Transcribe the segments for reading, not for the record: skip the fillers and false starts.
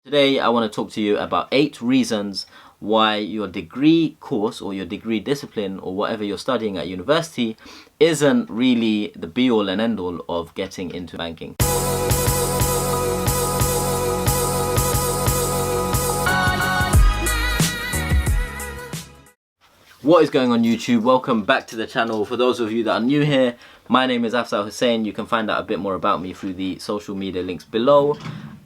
Today I want to talk to you about 8 reasons why your degree course or your degree discipline or whatever you're studying at university isn't really the be-all and end-all of getting into banking. What is going on YouTube? Welcome back to the channel. For those of you that are new here, my name is Afzal Hussain. You can find out a bit more about me through the social media links below,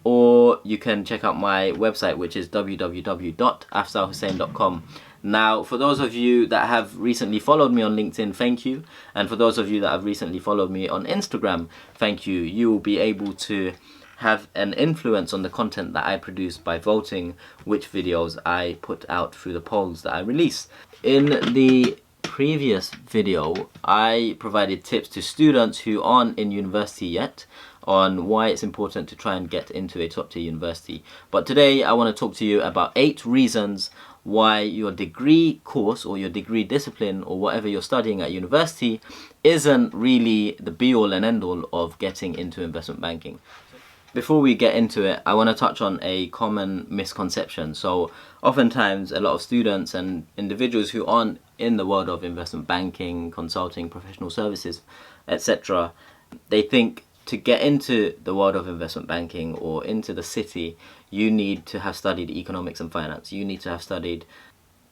or you can check out my website, which is www.afzalhussain.com. Now, for those of you that have recently followed me on LinkedIn, thank you. And for those of you that have recently followed me on Instagram, thank you. You will be able to have an influence on the content that I produce by voting which videos I put out through the polls that I release. In the previous video, I provided tips to students who aren't in university yet on why it's important to try and get into a top tier university. But today I want to talk to you about 8 reasons why your degree course or your degree discipline or whatever you're studying at university isn't really the be-all and end-all of getting into investment banking. Before we get into it, I want to touch on a common misconception. So oftentimes a lot of students and individuals who aren't in the world of investment banking, consulting, professional services, etc., they think to get into the world of investment banking or into the city, you need to have studied economics and finance. You need to have studied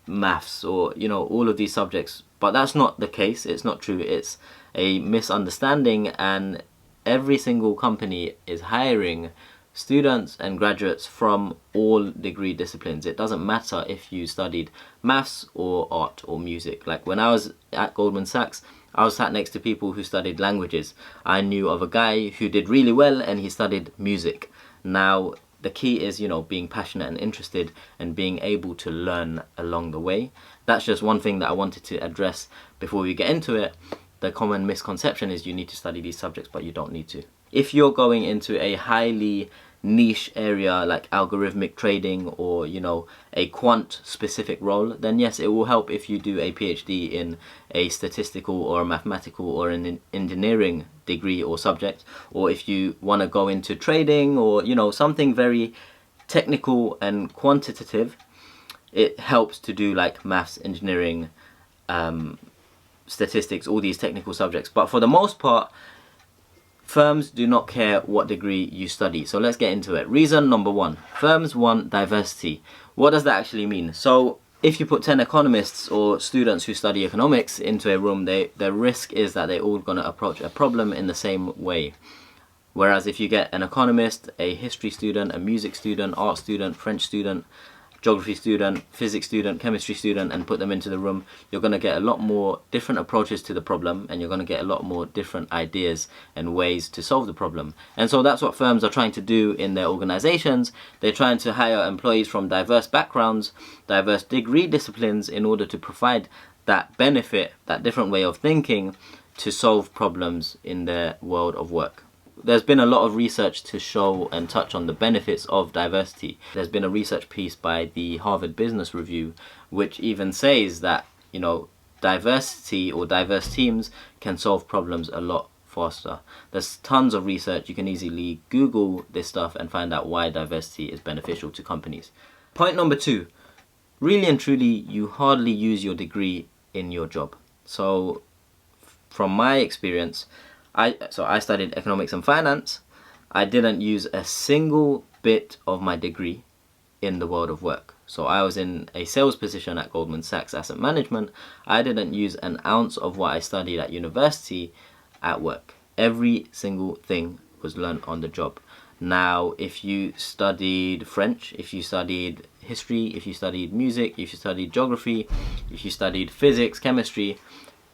maths or, all of these subjects. But that's not the case. It's not true. It's a misunderstanding, and every single company is hiring students and graduates from all degree disciplines. It doesn't matter if you studied maths or art or music. Like when I was at Goldman Sachs, I was sat next to people who studied languages. I knew of a guy who did really well and he studied music. Now, the key is, being passionate and interested and being able to learn along the way. That's just one thing that I wanted to address before we get into it. The common misconception is you need to study these subjects, but you don't need to. If you're going into a highly niche area like algorithmic trading or, a quant specific role, then yes, it will help if you do a PhD in a statistical or a mathematical or an engineering degree or subject. Or if you want to go into trading or, something very technical and quantitative, it helps to do like maths, engineering, statistics, all these technical subjects. But for the most part, firms do not care what degree you study. So let's get into it. Reason number 1, firms want diversity. What does that actually mean? So if you put 10 economists or students who study economics into a room, the risk is that they're all going to approach a problem in the same way. Whereas if you get an economist, a history student, a music student, art student, French student, geography student, physics student, chemistry student, and put them into the room, you're going to get a lot more different approaches to the problem, and you're going to get a lot more different ideas and ways to solve the problem. And so that's what firms are trying to do in their organizations. They're trying to hire employees from diverse backgrounds, diverse degree disciplines, in order to provide that benefit, that different way of thinking to solve problems in their world of work. There's been a lot of research to show and touch on the benefits of diversity. There's been a research piece by the Harvard Business Review which even says that, diversity or diverse teams can solve problems a lot faster. There's tons of research. You can easily Google this stuff and find out why diversity is beneficial to companies. Point number 2, really and truly, you hardly use your degree in your job. So from my experience, I studied economics and finance. I didn't use a single bit of my degree in the world of work. So I was in a sales position at Goldman Sachs Asset Management. I didn't use an ounce of what I studied at university at work. Every single thing was learned on the job. Now, if you studied French, if you studied history, if you studied music, if you studied geography, if you studied physics, chemistry,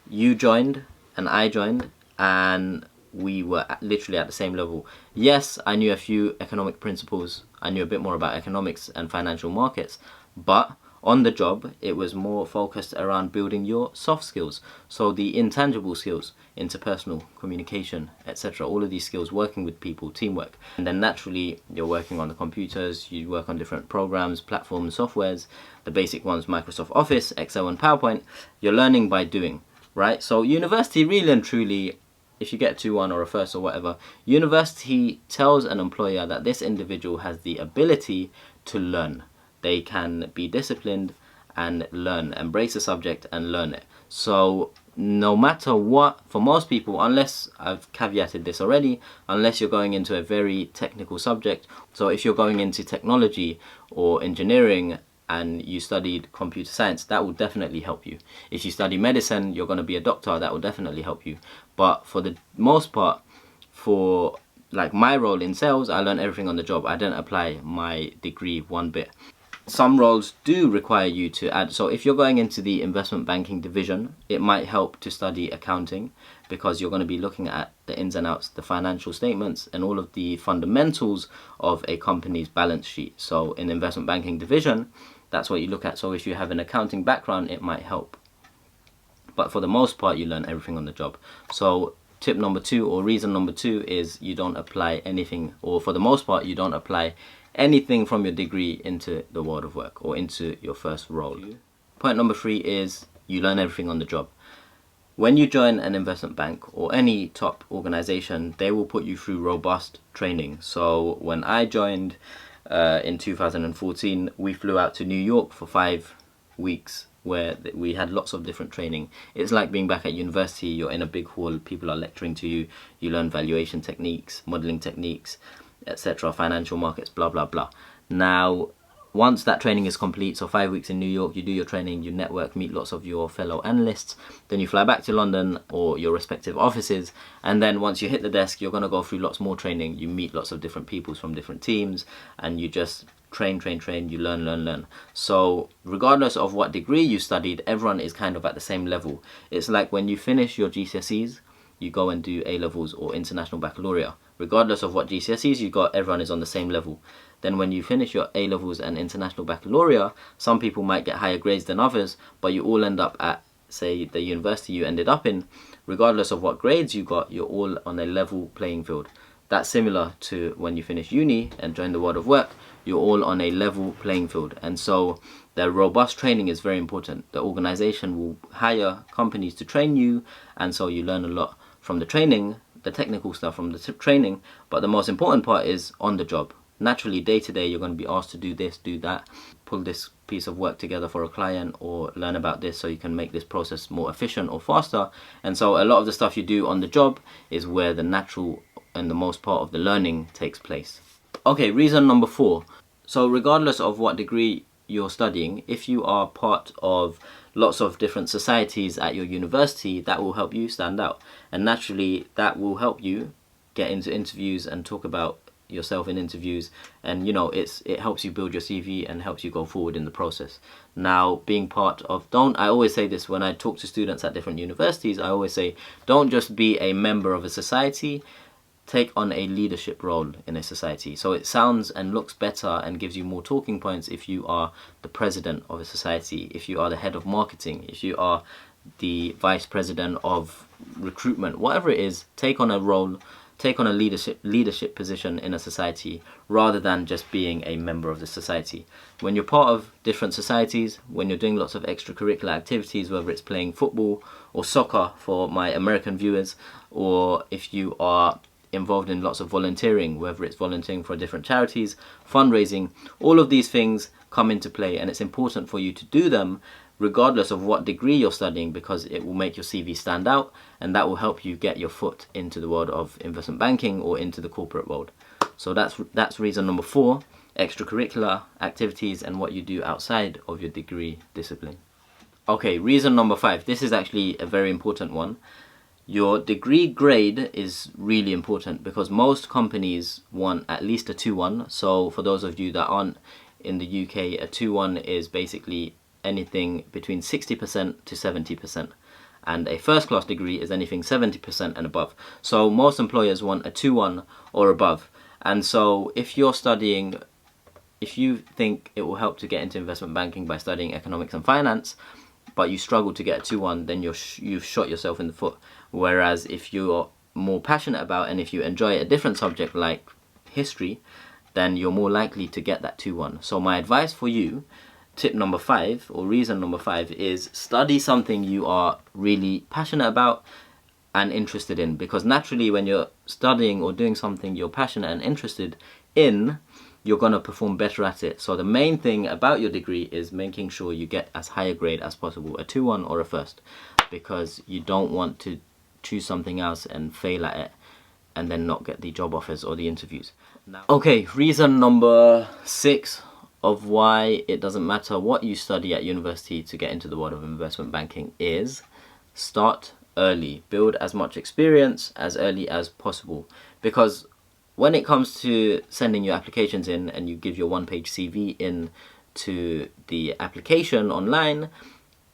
you joined and I joined, and we were literally at the same level. Yes, I knew a few economic principles. I knew a bit more about economics and financial markets, but on the job, it was more focused around building your soft skills. So the intangible skills, interpersonal communication, etc. All of these skills, working with people, teamwork. And then naturally, you're working on the computers, you work on different programs, platforms, softwares, the basic ones, Microsoft Office, Excel and PowerPoint. You're learning by doing, right? So university really and truly if you get 2-1 or a first or whatever, university tells an employer that this individual has the ability to learn. They can be disciplined and learn, embrace a subject and learn it. So no matter what, for most people, unless I've caveated this already, unless you're going into a very technical subject, so if you're going into technology or engineering and you studied computer science, that will definitely help you. If you study medicine, you're going to be a doctor, that will definitely help you. But for the most part, for like my role in sales, I learned everything on the job. I didn't apply my degree one bit. Some roles do require you to add, so if you're going into the investment banking division, it might help to study accounting, because you're going to be looking at the ins and outs, the financial statements and all of the fundamentals of a company's balance sheet. So in the investment banking division, that's what you look at. So if you have an accounting background, it might help. But for the most part, you learn everything on the job. So tip number 2, or reason number 2, is you don't apply anything, or for the most part, you don't apply anything from your degree into the world of work or into your first role. Point number 3 is you learn everything on the job. When you join an investment bank or any top organization, they will put you through robust training. So when I joined in 2014, we flew out to New York for 5 weeks where we had lots of different training. It's like being back at university. You're in a big hall, people are lecturing to you, you learn valuation techniques, modeling techniques, etc., financial markets, blah blah blah. Now once that training is complete, so 5 weeks in New York, you do your training, you network, meet lots of your fellow analysts, then you fly back to London or your respective offices, and then once you hit the desk, you're going to go through lots more training. You meet lots of different people from different teams, and you just train, you learn. So regardless of what degree you studied, everyone is kind of at the same level. It's like when you finish your GCSEs, you go and do A-levels or international baccalaureate. Regardless of what GCSEs you got, everyone is on the same level. Then when you finish your A-levels and international baccalaureate, some people might get higher grades than others, but you all end up at, say, the university you ended up in. Regardless of what grades you got, you're all on a level playing field. That's similar to when you finish uni and join the world of work, you're all on a level playing field. And so the robust training is very important. The organization will hire companies to train you, and so you learn a lot from the training, the technical stuff from the training, but the most important part is on the job. Naturally, day to day, you're going to be asked to do this, do that, pull this piece of work together for a client, or learn about this so you can make this process more efficient or faster. And so a lot of the stuff you do on the job is where the natural and the most part of the learning takes place. Okay, reason number 4. So regardless of what degree you're studying, if you are part of lots of different societies at your university, that will help you stand out. And naturally, that will help you get into interviews and talk about yourself in interviews, and you know, it helps you build your CV and helps you go forward in the process. Now, being part of, I always say this when I talk to students at different universities, I always say, don't just be a member of a society, take on a leadership role in a society. So it sounds and looks better and gives you more talking points if you are the president of a society, if you are the head of marketing, if you are the vice president of recruitment, whatever it is, take on a role, take on a leadership position in a society rather than just being a member of the society. When you're part of different societies, when you're doing lots of extracurricular activities, whether it's playing football or soccer for my American viewers, or if you are involved in lots of volunteering, whether it's volunteering for different charities, fundraising, all of these things come into play, and it's important for you to do them regardless of what degree you're studying, because it will make your CV stand out, and that will help you get your foot into the world of investment banking or into the corporate world. So that's reason number 4, extracurricular activities and what you do outside of your degree discipline. Okay, reason number 5, this is actually a very important one. Your degree grade is really important because most companies want at least a 2-1. So for those of you that aren't in the UK, a 2-1 is basically anything between 60% to 70%, and a first class degree is anything 70% and above. So most employers want a 2-1 or above. And so if you're studying, if you think it will help to get into investment banking by studying economics and finance, but you struggle to get a 2-1, then you've shot yourself in the foot. Whereas if you're more passionate about, and if you enjoy a different subject like history, then you're more likely to get that 2-1. So my advice for you, tip number 5, or reason number 5, is study something you are really passionate about and interested in, because naturally when you're studying or doing something you're passionate and interested in, you're going to perform better at it. So the main thing about your degree is making sure you get as high a grade as possible, a 2-1 or a first, because you don't want to choose something else and fail at it and then not get the job offers or the interviews. Okay, reason number 6 of why it doesn't matter what you study at university to get into the world of investment banking is start early. Build as much experience as early as possible, because when it comes to sending your applications in and you give your 1-page CV in to the application online,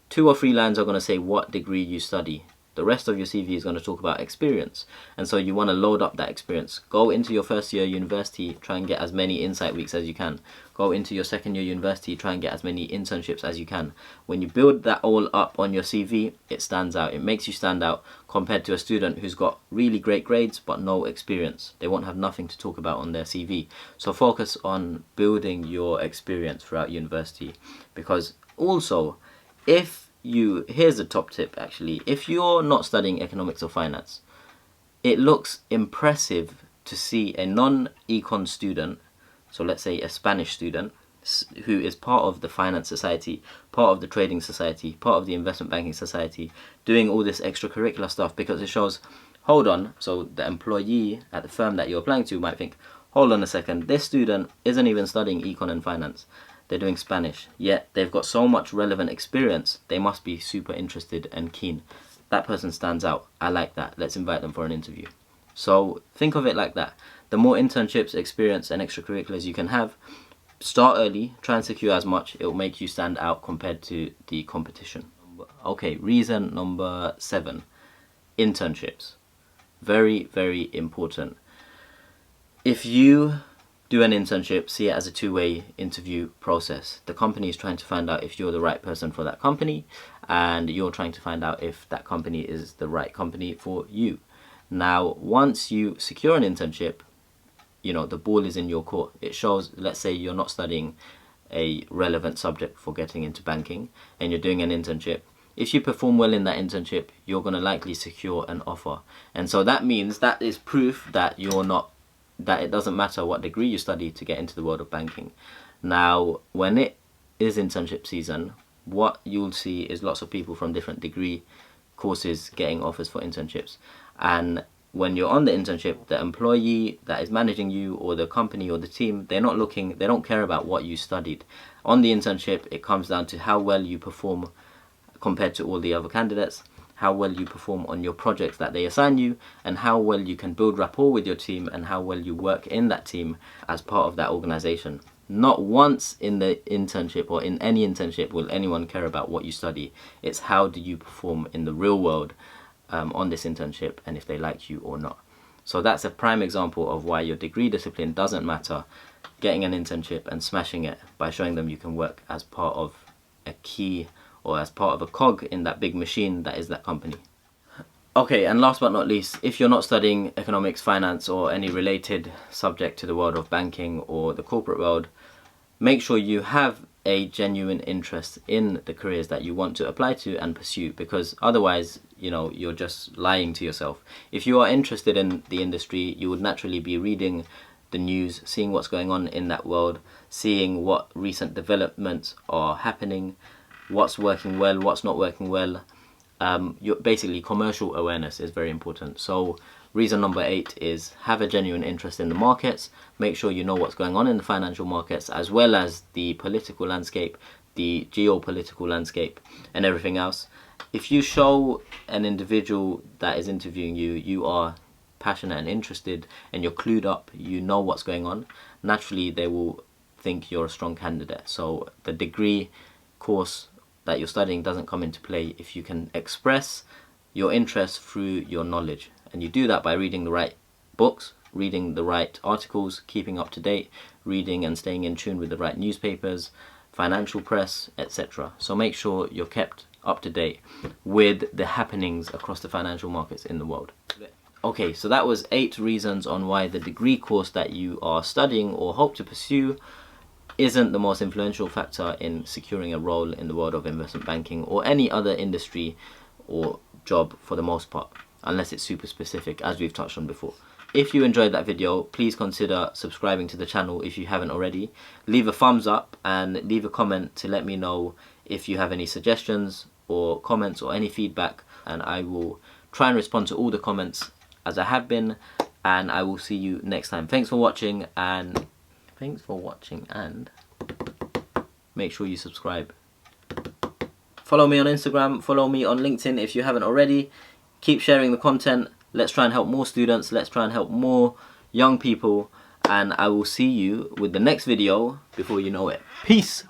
2 or 3 lines are going to say what degree you study. The rest of your CV is going to talk about experience, and so you want to load up that experience. Go into your first year university, try and get as many insight weeks as you can. Go into your second year university, try and get as many internships as you can. When you build that all up on your CV, it stands out. It makes you stand out compared to a student who's got really great grades but no experience. They won't have nothing to talk about on their CV. So focus on building your experience throughout university, because also here's a top tip actually, if you're not studying economics or finance, it looks impressive to see a non-econ student, so let's say a Spanish student, who is part of the finance society, part of the trading society, part of the investment banking society, doing all this extracurricular stuff, because it shows, hold on, so the employee at the firm that you're applying to might think, hold on a second, this student isn't even studying econ and finance. They're doing Spanish, yet they've got so much relevant experience, they must be super interested and keen. That person stands out. I like that. Let's invite them for an interview. So think of it like that. The more internships, experience and extracurriculars you can have, start early, try and secure as much. It will make you stand out compared to the competition. Okay, reason number 7, internships. Very, very important. If you do an internship, see it as a 2-way interview process. The company is trying to find out if you're the right person for that company, and you're trying to find out if that company is the right company for you. Now, once you secure an internship, the ball is in your court. It shows, let's say you're not studying a relevant subject for getting into banking and you're doing an internship. If you perform well in that internship, you're going to likely secure an offer. And so that means that is proof that it doesn't matter what degree you study to get into the world of banking. Now, when it is internship season, what you'll see is lots of people from different degree courses getting offers for internships. And when you're on the internship, the employee that is managing you, or the company or the team, they don't care about what you studied. On the internship, it comes down to how well you perform compared to all the other candidates, how well you perform on your projects that they assign you, and how well you can build rapport with your team and how well you work in that team as part of that organization. Not once in the internship or in any internship will anyone care about what you study. It's how do you perform in the real world on this internship, and if they like you or not. So that's a prime example of why your degree discipline doesn't matter. Getting an internship and smashing it by showing them you can work as part of a key or as part of a cog in that big machine that is that company. Okay, and last but not least, if you're not studying economics, finance, or any related subject to the world of banking or the corporate world, make sure you have a genuine interest in the careers that you want to apply to and pursue, because otherwise, you're just lying to yourself. If you are interested in the industry, you would naturally be reading the news, seeing what's going on in that world, seeing what recent developments are happening, what's working well, what's not working well. Basically, commercial awareness is very important. So reason number 8 is have a genuine interest in the markets. Make sure you know what's going on in the financial markets, as well as the political landscape, the geopolitical landscape, and everything else. If you show an individual that is interviewing you, you are passionate and interested and you're clued up, you know what's going on, naturally they will think you're a strong candidate. So the degree course that you're studying doesn't come into play if you can express your interest through your knowledge. And you do that by reading the right books, reading the right articles, keeping up to date, reading and staying in tune with the right newspapers, financial press, etc. So make sure you're kept up to date with the happenings across the financial markets in the world. Okay, so that was 8 reasons on why the degree course that you are studying or hope to pursue isn't the most influential factor in securing a role in the world of investment banking or any other industry or job for the most part. unless it's super specific, as we've touched on before. If you enjoyed that video, please consider subscribing to the channel if you haven't already. Leave a thumbs up and leave a comment to let me know if you have any suggestions or comments or any feedback, and I will try and respond to all the comments as I have been, and I will see you next time. Thanks for watching, and make sure you subscribe. Follow me on Instagram, follow me on LinkedIn if you haven't already. Keep sharing the content. Let's try and help more students. Let's try and help more young people. And I will see you with the next video before you know it. Peace.